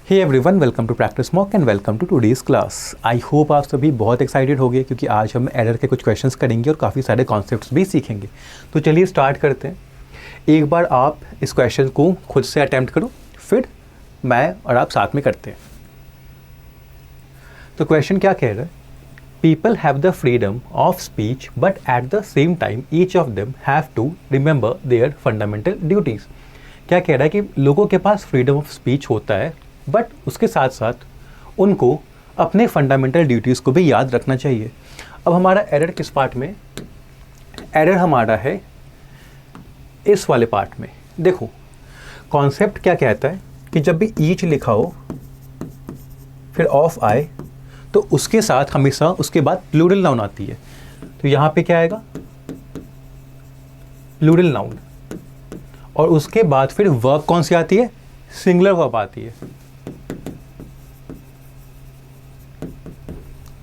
Hey everyone, welcome to practice mock and welcome to today's class. I hope आप सभी बहुत excited हो गए क्योंकि आज हम एरर के कुछ क्वेश्चंस करेंगे और काफ़ी सारे कॉन्सेप्ट्स भी सीखेंगे। तो चलिए स्टार्ट करते हैं। एक बार आप इस क्वेश्चन को खुद से अटैम्प्ट करो, फिर मैं और आप साथ में करते हैं। तो क्वेश्चन क्या कह रहा है? People have the freedom of speech but at the same time each of them have to remember their fundamental duties. क्या कह रहा है कि लोगों के पास फ्रीडम ऑफ स्पीच होता है बट उसके साथ साथ उनको अपने फंडामेंटल ड्यूटीज़ को भी याद रखना चाहिए। अब हमारा एरर किस पार्ट में? एरर हमारा है इस वाले पार्ट में। देखो कॉन्सेप्ट क्या कहता है कि जब भी ईच लिखा हो फिर ऑफ आए तो उसके साथ हमेशा उसके बाद प्लूरल नाउन आती है। तो यहाँ पे क्या आएगा? Plural noun. और उसके बाद फिर वर्ब कौन सी आती है? सिंगुलर वर्ब आती है।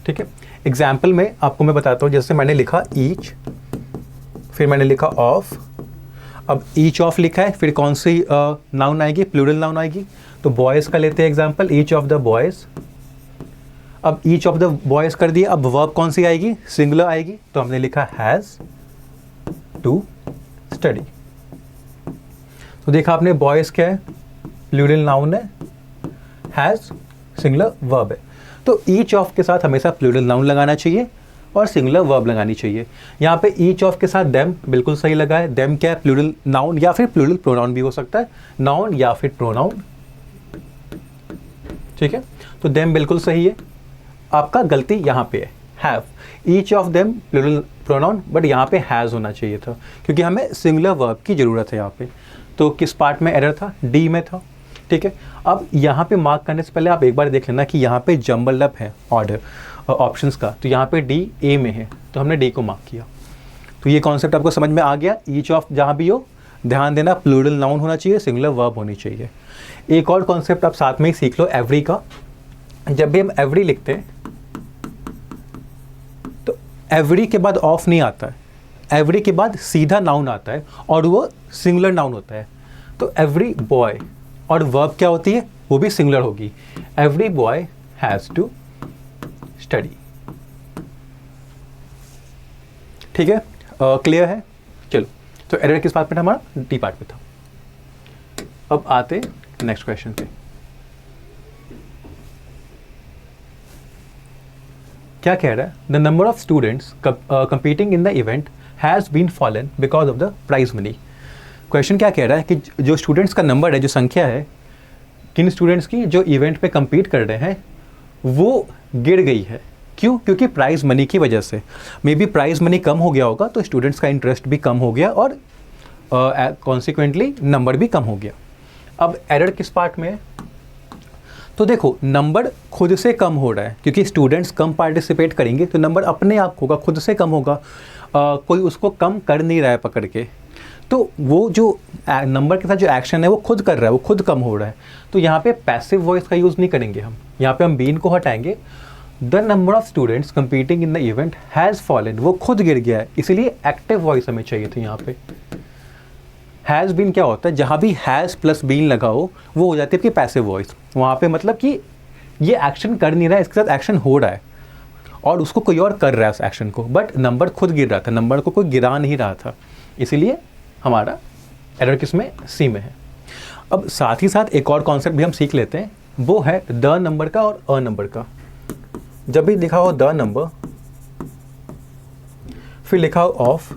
ठीक है, एग्जाम्पल में आपको मैं बताता हूँ। जैसे मैंने लिखा ईच, फिर मैंने लिखा ऑफ। अब ईच ऑफ लिखा है, फिर कौन सी नाउन आएगी? प्लूरल नाउन आएगी। तो बॉयज़ का लेते हैं example, each of the boys. अब ईच ऑफ द बॉयज़ कर दिया, अब वर्ब कौन सी आएगी? सिंगुलर आएगी। तो हमने लिखा हैज़ टू स्टडी। तो देखा आपने, बॉयज़ क्या है? प्लूरल नाउन है, हैज़ सिंगुलर वर्ब है। तो ईच ऑफ के साथ हमेशा प्लूरल नाउन लगाना चाहिए और सिंगुलर वर्ब लगानी चाहिए। यहाँ पे ईच ऑफ के साथ देम बिल्कुल सही लगा है। देम क्या है? प्लूरल नाउन या फिर प्लूरल प्रोनाउन भी हो सकता है, नाउन या फिर प्रोनाउन। ठीक है, तो देम बिल्कुल सही है। आपका गलती यहाँ पे है, have. Each of them plural pronoun, but यहाँ पे हैज़ होना चाहिए था क्योंकि हमें सिंगुलर वर्ब की ज़रूरत है यहाँ पे। तो किस पार्ट में एरर था? डी में था। ठीक है, अब यहाँ पे मार्क करने से पहले आप एक बार देख लेना कि यहाँ पे जम्बल अप है ऑर्डर ऑप्शंस का। तो यहाँ पे डी ए में है, तो हमने डी को मार्क किया। तो ये कॉन्सेप्ट आपको समझ में आ गया। ईच ऑफ जहाँ भी हो ध्यान देना, प्लूरल नाउन होना चाहिए, सिंगुलर वर्ब होनी चाहिए। एक और कॉन्सेप्ट आप साथ में ही सीख लो, एवरी का। जब भी हम एवरी लिखते हैं तो एवरी के बाद ऑफ नहीं आता है, एवरी के बाद सीधा नाउन आता है और वो सिंगुलर नाउन होता है। तो एवरी बॉय, और वर्ब क्या होती है? वो भी सिंगुलर होगी। Every boy has to study. ठीक है, क्लियर है? चलो, तो एरर किस पार्ट में था? हमारा डी पार्ट में था। अब आते नेक्स्ट क्वेश्चन पे। क्या कह रहा है? The number of students competing in the event has been fallen because of the prize money. Question क्या कह रहा है कि जो स्टूडेंट्स का नंबर है, जो संख्या है किन स्टूडेंट्स की जो इवेंट पे compete कर रहे हैं, वो गिर गई है। क्यों? क्योंकि प्राइज़ मनी की वजह से। मे बी प्राइज़ मनी कम हो गया होगा तो स्टूडेंट्स का इंटरेस्ट भी कम हो गया और कॉन्सिक्वेंटली नंबर भी कम हो गया। अब एरर किस पार्ट में है? तो देखो, नंबर खुद से कम हो रहा है क्योंकि स्टूडेंट्स कम पार्टिसिपेट करेंगे तो नंबर अपने आप होगा, खुद से कम होगा। कोई उसको कम कर नहीं रहा है पकड़ के। तो वो जो नंबर के साथ जो एक्शन है वो खुद कर रहा है, वो खुद कम हो रहा है। तो यहाँ पे पैसिव वॉइस का यूज़ नहीं करेंगे हम। यहाँ पे हम बीन को हटाएंगे। The number of students competing in the event has fallen, वो खुद गिर गया है, इसलिए एक्टिव वॉइस हमें चाहिए थी यहाँ पे। हैज़ बीन क्या होता है? जहाँ भी हैज़ प्लस बीन लगा हो वो हो जाती है आपकी पैसिव वॉइस। वहाँ पे मतलब कि ये एक्शन कर नहीं रहा है, इसके साथ एक्शन हो रहा है और उसको कोई और कर रहा है उस एक्शन को, बट नंबर खुद गिर रहा था, नंबर को कोई गिरा नहीं रहा था। इसीलिए हमारा एरर किस में? सी में है। अब साथ ही साथ एक और कॉन्सेप्ट भी हम सीख लेते हैं, वो है द नंबर का और अ नंबर का। जब भी लिखा हो द नंबर फिर लिखा हो ऑफ,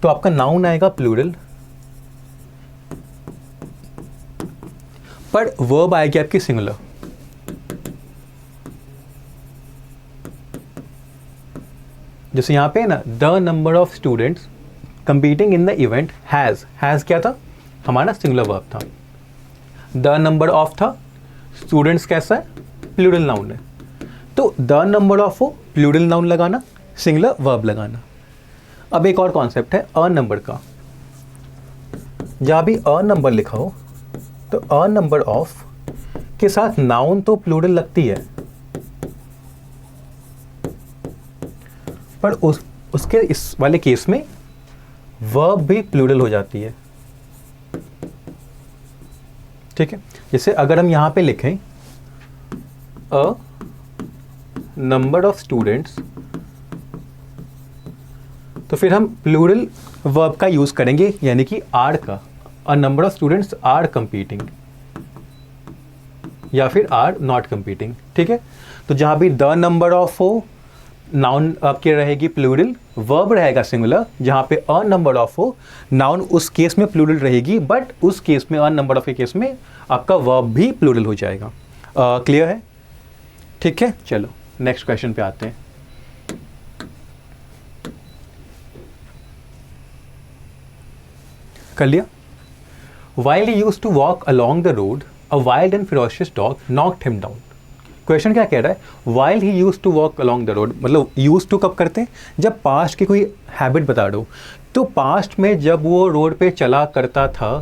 तो आपका नाउन आएगा प्लूरल, पर वर्ब आएगी आपकी सिंगुलर। जैसे यहाँ पे ना, the number of students competing in the event has क्या था? हमारा सिंगुलर वर्ब था। द नंबर ऑफ था, स्टूडेंट्स कैसा है? प्लूरल नाउन है। तो द नंबर ऑफ हो, प्लूरल नाउन लगाना, सिंगुलर वर्ब लगाना। अब एक और कॉन्सेप्ट है अ नंबर का। जहाँ भी अ नंबर लिखा हो तो अ नंबर ऑफ के साथ नाउन तो प्लूरल लगती है, पर उसके इस वाले केस में वर्ब भी प्लूरल हो जाती है। ठीक है, जैसे अगर हम यहाँ पे लिखें अ नंबर ऑफ स्टूडेंट्स, तो फिर हम प्लूरल वर्ब का यूज करेंगे, यानी कि आर का, a number of students are competing, या फिर आर नॉट कंपीटिंग। ठीक है, तो जहां भी द नंबर ऑफ हो, नाउन आपकी रहेगी प्लूरल, वर्ब रहेगा सिंगुलर, जहां पे अ नंबर ऑफ हो, नाउन उस केस में प्लूरल रहेगी, बट उस केस में, अ नंबर ऑफ के केस में आपका वर्ब भी प्लूरल हो जाएगा। क्लियर है? ठीक है, चलो नेक्स्ट क्वेश्चन पे आते हैं। कर लिया? While he used to walk along the road, a wild and ferocious dog knocked him down. Question क्या कह रहा है? While he used to walk along the road, मतलब used to कब करते हैं? जब पास्ट की कोई हैबिट बता दो। तो पास्ट में जब वो रोड पे चला करता था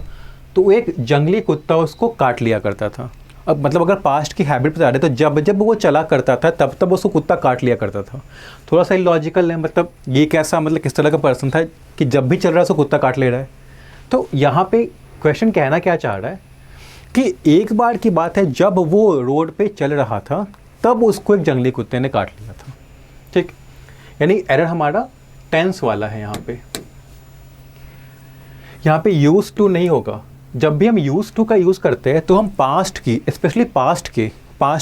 तो एक जंगली कुत्ता उसको काट लिया करता था। अब मतलब अगर पास्ट की हैबिट बता रहे तो जब जब वो चला करता था तब तब उसको कुत्ता काट लिया करता था। थोड़ा सा इलॉजिकल है, मतलब ये कैसा, मतलब किस तरह का पर्सन था कि जब भी चल रहा है उसको कुत्ता काट ले रहा है। तो यहाँ पे क्वेश्चन कहना क्या चाह रहा है कि एक बार की बात है जब वो रोड पे चल रहा था तब उसको एक जंगली कुत्ते ने काट लिया था। ठीक, यानी एरर हमारा टेंस वाला है। यहाँ पे यूज टू नहीं होगा। जब भी हम यूज टू का यूज़ करते हैं तो हम पास्ट की, स्पेशली पास्ट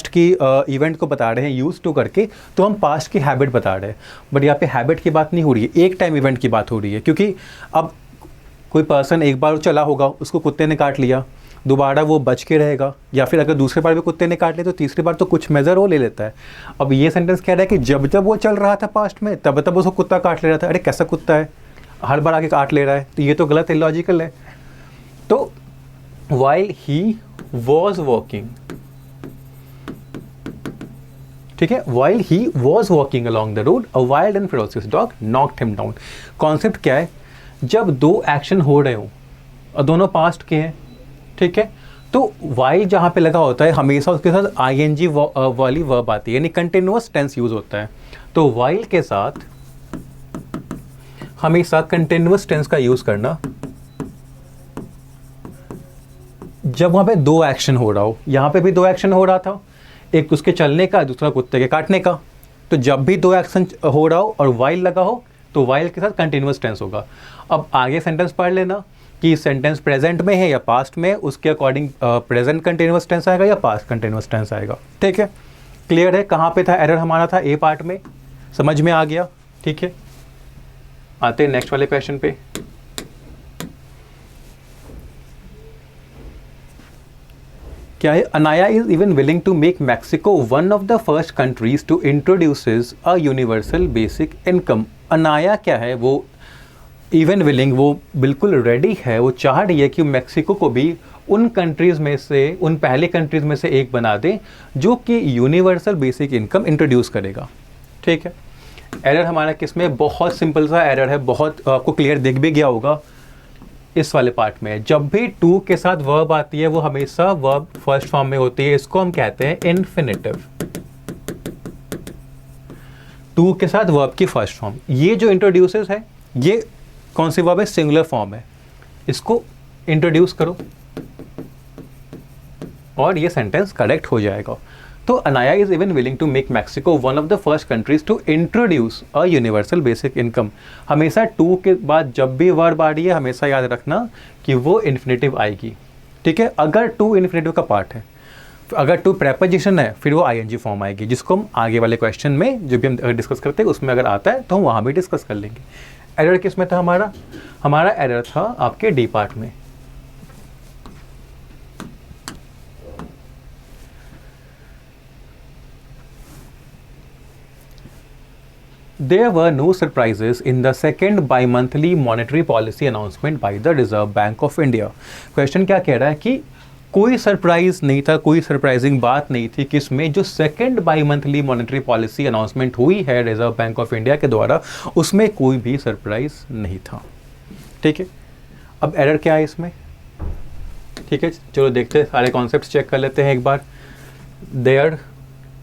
की इवेंट को बता रहे हैं यूज टू करके, तो हम पास्ट की हैबिट बता रहे हैं। बट यहाँ पे हैबिट की बात नहीं हो रही है, एक टाइम इवेंट की बात हो रही है। क्योंकि अब कोई पर्सन एक बार चला होगा, उसको कुत्ते ने काट लिया, दोबारा वो बच के रहेगा, या फिर अगर दूसरी बार भी कुत्ते ने काट लिया तो तीसरी बार तो कुछ मेजर वो ले लेता है। अब ये सेंटेंस कह रहा है कि जब जब वो चल रहा था पास्ट में तब तब उसको कुत्ता काट ले रहा था। अरे कैसा कुत्ता है, हर बार आके काट ले रहा है, तो ये तो गलत इलॉजिकल है। तो while he was walking, ठीक है, while he was walking along the road, a wild and ferocious dog knocked him down। Concept क्या है? जब दो एक्शन हो रहे हो और दोनों पास्ट के हैं, ठीक है, तो while जहाँ पे लगा होता है हमेशा उसके साथ ing वाली वर्ब आती है, यानी कंटिन्यूअस टेंस यूज होता है। तो while के साथ हमेशा कंटिन्यूअस टेंस का यूज करना जब वहाँ पे दो एक्शन हो रहा हो। यहाँ पे भी दो एक्शन हो रहा था, एक उसके चलने का, दूसरा कुत्ते के काटने का। तो जब भी दो एक्शन हो रहा हो और वाइल लगा हो तो वाइल के साथ कंटिन्यूअस टेंस होगा। अब आगे सेंटेंस पढ़ लेना कि सेंटेंस प्रेजेंट में है या पास्ट में, उसके अकॉर्डिंग प्रेजेंट कंटिन्यूअस टेंस आएगा या पास्ट कंटिन्यूअस टेंस आएगा। ठीक है, क्लियर है? कहाँ पे था एरर हमारा? था ए पार्ट में, समझ में आ गया? ठीक है, आते हैं नेक्स्ट वाले क्वेश्चन पे। क्या है? Anaya is even willing to make Mexico one of the first countries to introduces a universal basic income. Anaya क्या है? वो इवन विलिंग, वो बिल्कुल रेडी है, वो चाह रही है कि मैक्सिको को भी उन कंट्रीज़ में से, उन पहले कंट्रीज़ में से एक बना दें जो कि यूनिवर्सल बेसिक इनकम इंट्रोड्यूस करेगा। ठीक है, एरर हमारा किस में? बहुत सिंपल सा एरर है, बहुत आपको क्लियर दिख भी गया होगा इस वाले पार्ट में। जब भी टू के साथ वर्ब आती है वो हमेशा वर्ब फर्स्ट फॉर्म में होती है, इसको हम कहते हैं इन्फिनिटिव। टू के साथ वर्ब की फर्स्ट फॉर्म। ये जो इंट्रोड्यूसेस है ये कौन सी वर्ब है? सिंगुलर फॉर्म है, इसको इंट्रोड्यूस करो और ये सेंटेंस करेक्ट हो जाएगा। तो Anaya is even willing to make Mexico one of the first countries to introduce a universal basic income. हमेशा टू के बाद जब भी वर्ब आ रही है हमेशा याद रखना कि वो इन्फिनेटिव आएगी। ठीक है, अगर टू इन्फिनेटिव का पार्ट है, अगर टू प्रेपोजिशन है फिर वो आईएनजी फॉर्म आएगी, जिसको हम आगे वाले क्वेश्चन में जो भी हम डिस्कस करते हैं उसमें अगर आता है तो हम वहाँ भी डिस्कस कर लेंगे। एरर किस में था हमारा? हमारा एरर था आपके डी पार्ट में। There were no surprises in the second bi-monthly monetary policy announcement by the Reserve Bank of India। Question क्या कह रहा है कि कोई सरप्राइज नहीं था, कोई सरप्राइजिंग बात नहीं थी किसमें? जो second by monthly monetary policy announcement हुई है रिजर्व बैंक ऑफ इंडिया के द्वारा, उसमें कोई भी सरप्राइज नहीं था। ठीक है, अब एरर क्या है इसमें? ठीक है, चलो देखते हैं, सारे कॉन्सेप्ट्स चेक कर लेते हैं एक बार। देयर,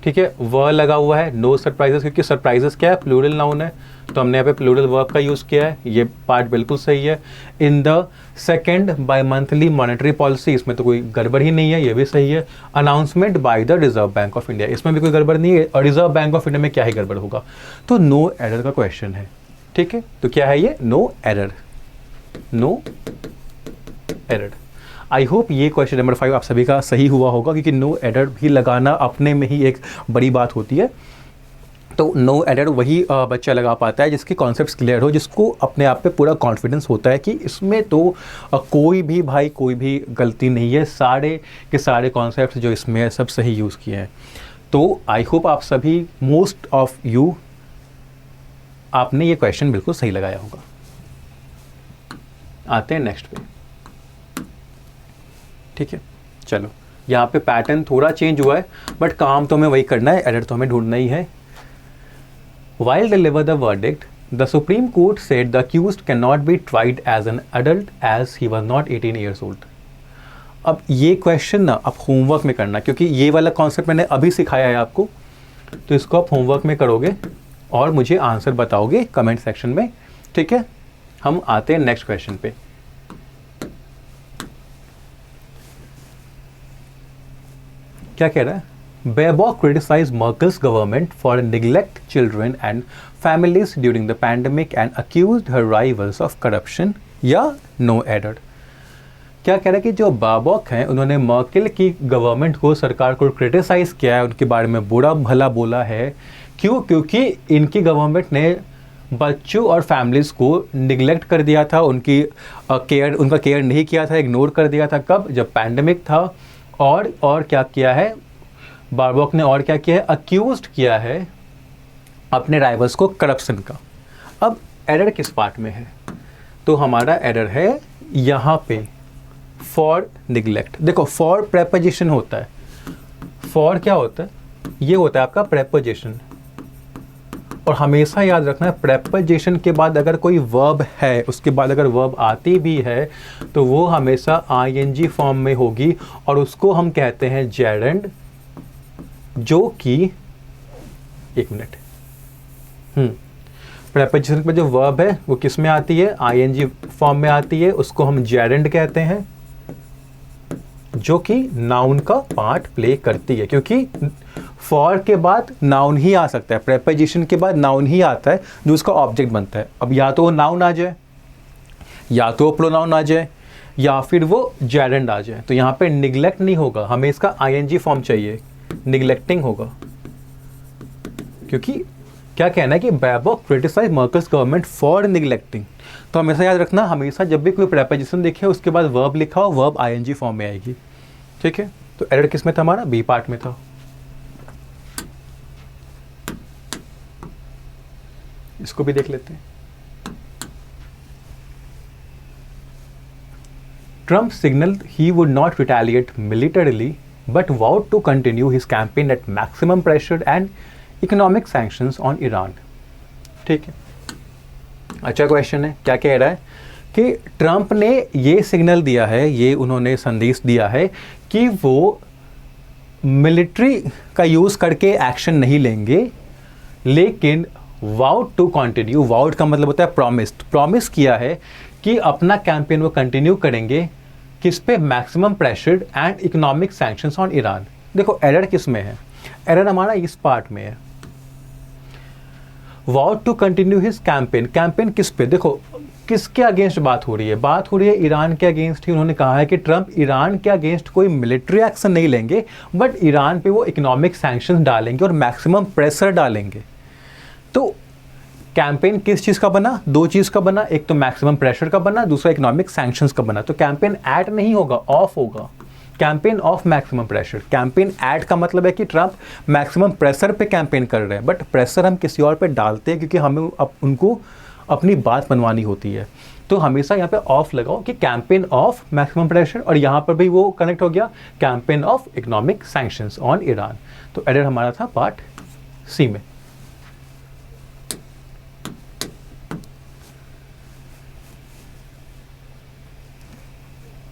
ठीक है, व लगा हुआ है, नो सरप्राइजेस, क्योंकि सरप्राइजेस क्या है, प्लूरल नाउन है, तो हमने यहाँ पे प्लूरल वर्ब का यूज़ किया है, ये पार्ट बिल्कुल सही है। In the second by monthly monetary policy, इसमें तो कोई गड़बड़ ही नहीं है, ये भी सही है। Announcement by the reserve bank of India, इसमें भी कोई गड़बड़ नहीं है, और रिजर्व बैंक ऑफ इंडिया में क्या ही गड़बड़ होगा, तो नो एरर का क्वेश्चन है। ठीक है, तो क्या है ये, no error, no error. I hope ये क्वेश्चन नंबर 5 आप सभी का सही हुआ होगा, क्योंकि नो एरर भी लगाना अपने में ही एक बड़ी बात होती है। तो नो एरर वही बच्चा लगा पाता है जिसके कॉन्सेप्ट्स क्लियर हो, जिसको अपने आप पे पूरा कॉन्फिडेंस होता है कि इसमें तो कोई भी भाई कोई भी गलती नहीं है, सारे के सारे कॉन्सेप्ट्स जो इसमें है सब सही यूज़ किए हैं। तो आई होप आप सभी, मोस्ट ऑफ यू, आपने ये क्वेश्चन बिल्कुल सही लगाया होगा। आते हैं नेक्स्ट पे। ठीक है, चलो यहाँ पे पैटर्न थोड़ा चेंज हुआ है, बट काम तो हमें वही करना है, एरर तो हमें ढूंढना ही है। While deliver the verdict, the Supreme Court said the accused cannot be tried as an adult as he was not 18 years old. अब ये क्वेश्चन ना आप होमवर्क में करना, क्योंकि ये वाला कॉन्सेप्ट मैंने अभी सिखाया है आपको, तो इसको आप होमवर्क में करोगे और मुझे आंसर बताओगे कमेंट सेक्शन में। ठीक है, हम आते हैं नेक्स्ट क्वेश्चन पे। क्या कह रहा है, Baerbock criticized Merkel's government for neglect children and families during the pandemic and accused her rivals of corruption, या no error। क्या कह रहा है कि जो बाबॉक हैं उन्होंने मर्केल की गवर्नमेंट को, सरकार को क्रिटिसाइज किया है, उनके बारे में बुरा भला बोला है। क्यों? क्योंकि इनकी गवर्नमेंट ने बच्चों और फैमिलीज़ को निगलेक्ट कर दिया था, उनकी उनका केयर नहीं किया था, इग्नोर कर दिया था। कब? जब पैंडमिक था। और क्या किया है बारबॉक ने, और क्या किया है, अक्यूज्ड किया है अपने राइवल्स को करप्शन का। अब एरर किस पार्ट में है, तो हमारा एरर है यहाँ पे फॉर निगलेक्ट। देखो फॉर प्रेपोजिशन होता है, फॉर क्या होता है, ये होता है आपका प्रेपोजिशन, और हमेशा याद रखना है प्रेपोजिशन के बाद अगर कोई वर्ब है, उसके बाद अगर वर्ब आती भी है तो वो हमेशा आईएनजी फॉर्म में होगी, और उसको हम कहते हैं जेरेंड, जो कि एक मिनट प्रेपोजिशन में जो वर्ब है वो किस में आती है, आईएनजी फॉर्म में आती है, उसको हम जेरेंड कहते हैं, जो कि नाउन का पार्ट प्ले करती है। क्योंकि फॉर के बाद नाउन ही आ सकता है, प्रेपोजिशन के बाद नाउन ही आता है जो उसका ऑब्जेक्ट बनता है। अब या तो वो नाउन आ जाए, या तो प्रोनाउन आ जाए, या फिर वो जेरेंड आ जाए। तो यहाँ पे निगलेक्ट नहीं होगा, हमें इसका आईएनजी फॉर्म चाहिए, निगलेक्टिंग होगा। क्योंकि क्या कहना है कि Baerbock criticise Merkel's government for neglecting. तो हमेशा याद रखना, हमेशा जब भी कोई प्रेपोजिशन देखे उसके बाद वर्ब लिखा हो, वर्ब आईएनजी फॉर्म में आएगी। ठीक है, तो एरर किस में था हमारा, बी पार्ट में था। इसको भी देख लेते हैं। Trump signaled he would not retaliate militarily but vowed to continue his campaign at maximum pressure and economic sanctions on Iran. ठीक है, अच्छा क्वेश्चन है। क्या कह रहा है कि ट्रंप ने ये सिग्नल दिया है, ये उन्होंने संदेश दिया है कि वो मिलिट्री का यूज़ करके एक्शन नहीं लेंगे, लेकिन वाउड टू कंटिन्यू, वाउड का मतलब होता है प्रॉमिस्ड, प्रॉमिस किया है कि अपना कैंपेन वो कंटिन्यू करेंगे। किस पे? Maximum pressure and economic sanctions on Iran. देखो एरर किस में है, एरर हमारा इस पार्ट में है, vowed to continue his campaign. Campaign किस पे? देखो किसके अगेंस्ट बात हो रही है, बात हो रही है ईरान के अगेंस्ट ही। उन्होंने कहा है कि ट्रंप ईरान के अगेंस्ट कोई मिलिट्री एक्शन नहीं लेंगे, बट ईरान पे वो इकोनॉमिक सैंक्शंस डालेंगे और मैक्सिमम प्रेशर डालेंगे। तो कैंपेन किस चीज़ का बना? दो चीज़ का बना, एक तो मैक्सिमम प्रेशर का बना, दूसरा इकोनॉमिक सैंक्शंस का बना। तो कैंपेन ऐड नहीं होगा, ऑफ होगा, campaign of maximum pressure. Campaign add का मतलब है कि ट्रंप मैक्सिमम प्रेशर पे कैंपेन कर रहे हैं, बट प्रेशर हम किसी और पे डालते हैं क्योंकि हमें उनको अपनी बात मनवानी होती है। तो हमेशा यहाँ पे ऑफ लगाओ कि कैंपेन ऑफ मैक्सिमम प्रेशर, और यहाँ पर भी वो कनेक्ट हो गया, campaign of economic sanctions on Iran. तो एरर हमारा था पार्ट सी में।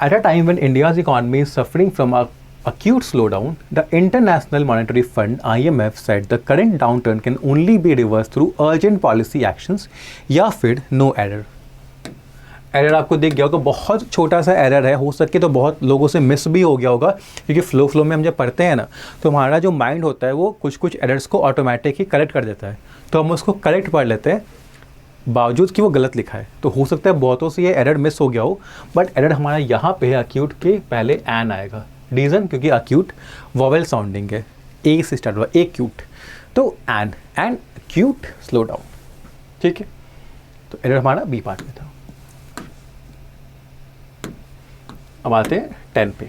At a time when India's economy is suffering from a acute slowdown, the International Monetary Fund (IMF) said the current downturn can only be reversed through urgent policy actions या फिर no error. Error आपको दिख गया होगा, बहुत छोटा सा error है, हो सके तो बहुत लोगों से मिस भी हो गया होगा, क्योंकि फ्लो में हम जब पढ़ते हैं ना तो हमारा जो माइंड होता है वो कुछ कुछ एरर्स को ऑटोमेटिक ही करेक्ट कर देता है, तो हम उसको करेक्ट पढ़ लेते हैं बावजूद कि वो गलत लिखा है। तो हो सकता है बहुतों से ये एरर मिस हो गया हो, बट एरर हमारा यहाँ पे है अक्यूट के पहले एन आएगा। रीज़न क्योंकि अक्यूट वोवेल साउंडिंग है, ए से स्टार्ट हुआ, ए क्यूट, तो an acute slow down, ठीक है। तो एरर हमारा बी पार्ट में था। अब आते हैं 10 पे।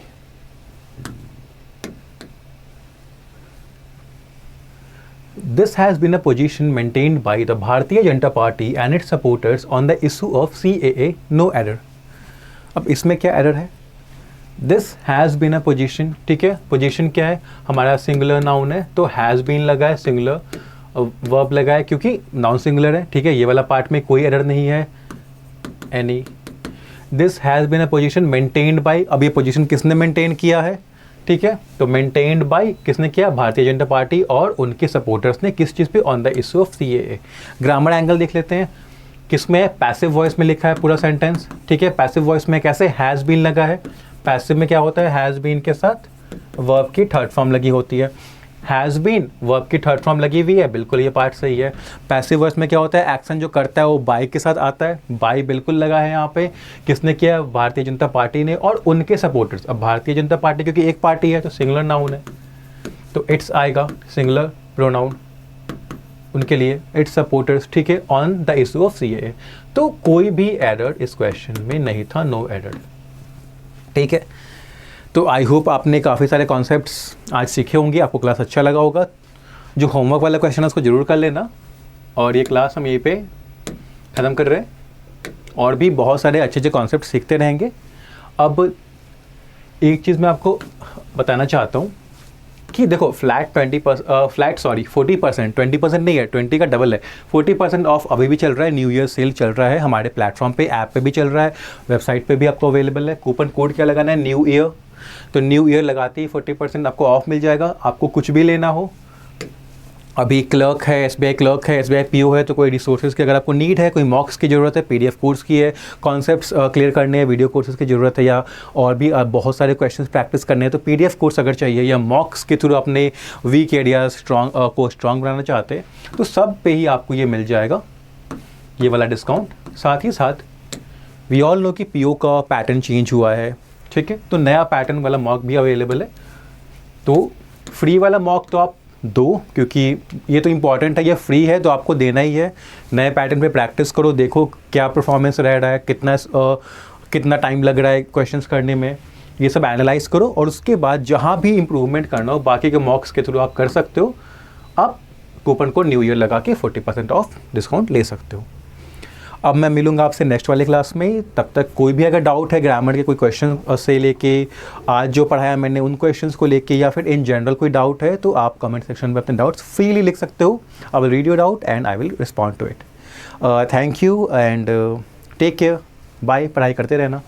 This has been a position maintained by the Bharatiya Janata Party and its supporters on the issue of CAA, no error. अब इसमें क्या एरर है? This has been a position, ठीक है। पोजीशन क्या है? हमारा सिंगुलर नाउन है तो हैज़ बीन लगा है, सिंगुलर वर्ब लगा है क्योंकि नाउन सिंगुलर है, ठीक है। ये वाला पार्ट में कोई एरर नहीं है, any. This has been a position maintained by, अब ये पोजीशन किसने मेंटेन किया है, ठीक है। तो मेंटेन्ड बाय किसने किया? भारतीय जनता पार्टी और उनके सपोर्टर्स ने। किस चीज़ पे? On the issue of CAA। Grammar angle देख लेते हैं, किसमें? पैसिव वॉइस में लिखा है पूरा सेंटेंस, ठीक है। पैसिव वॉइस में कैसे? हैज़ बीन लगा है। पैसिव में क्या होता है? हैज़ बीन के साथ वर्ब की थर्ड फॉर्म लगी होती है। हैज़ बीन वर्ब की थर्ड फॉर्म लगी हुई है, बिल्कुल ये पार्ट सही है। पैसिव वॉइस में क्या होता है? एक्शन जो करता है वो बाय के साथ आता है, बाय बिल्कुल लगा है यहाँ पे। किसने किया? भारतीय जनता पार्टी ने और उनके सपोर्टर्स। अब भारतीय जनता पार्टी क्योंकि एक पार्टी है तो सिंगुलर नाउन है, तो इट्स आएगा सिंगुलर प्रोनाउन उनके लिए, इट्स सपोर्टर्स, ठीक है, on the issue of CAA। तो कोई भी एरर इस क्वेश्चन में नहीं था, नो एरर, ठीक है। तो आई होप आपने काफ़ी सारे कॉन्सेप्ट्स आज सीखे होंगे, आपको क्लास अच्छा लगा होगा। जो होमवर्क वाला क्वेश्चन है उसको ज़रूर कर लेना, और ये क्लास हम यहीं पे ख़त्म कर रहे हैं, और भी बहुत सारे अच्छे अच्छे कॉन्सेप्ट सीखते रहेंगे। अब एक चीज़ मैं आपको बताना चाहता हूँ कि देखो फ्लैट 40%, 20% नहीं है, 20 का डबल है, 40% ऑफ अभी भी चल रहा है। न्यू ईयर सेल चल रहा है हमारे प्लेटफॉर्म पे, ऐप पे भी चल रहा है, वेबसाइट पे भी आपको अवेलेबल है। कूपन कोड क्या लगाना है? New year. तो न्यू ईयर लगाते ही 40% आपको ऑफ मिल जाएगा। आपको कुछ भी लेना हो, अभी क्लर्क है, SBI क्लर्क है, SBI PO है, तो कोई रिसोर्सेज की अगर आपको नीड है, कोई मॉक्स की ज़रूरत है, PDF कोर्स की है, कॉन्सेप्ट्स क्लियर करने हैं, वीडियो कोर्सेज की ज़रूरत है, या और भी बहुत सारे क्वेश्चंस प्रैक्टिस करने हैं, तो PDF कोर्स अगर चाहिए, या मॉक्स के थ्रू अपने वीक एरिया को स्ट्रॉन्ग बनाना चाहते हैं, तो सब पे ही आपको ये मिल जाएगा, ये वाला डिस्काउंट। साथ ही साथ वी ऑल नो कि PO का पैटर्न चेंज हुआ है, ठीक है, तो नया पैटर्न वाला मॉक भी अवेलेबल है। तो फ्री वाला मॉक तो आप दो, क्योंकि ये तो इम्पॉर्टेंट है, ये फ्री है तो आपको देना ही है। नए पैटर्न पे प्रैक्टिस करो, देखो क्या परफॉर्मेंस रह रहा है, कितना टाइम लग रहा है क्वेश्चंस करने में, ये सब एनालाइज करो, और उसके बाद जहाँ भी इम्प्रूवमेंट करना हो बाकी के मॉक्स के थ्रू आप कर सकते हो। आप कूपन को न्यू ईयर लगा के 40% ऑफ डिस्काउंट ले सकते हो। अब मैं मिलूंगा आपसे नेक्स्ट वाले क्लास में, तब तक कोई भी अगर डाउट है ग्रामर के कोई क्वेश्चन से लेके आज जो पढ़ाया मैंने उन क्वेश्चंस को लेके, या फिर इन जनरल कोई डाउट है, तो आप कमेंट सेक्शन में अपने डाउट्स फ्रीली लिख सकते हो। I will read your doubt and I will respond to it. Thank you and take care, bye. पढ़ाई करते रहना।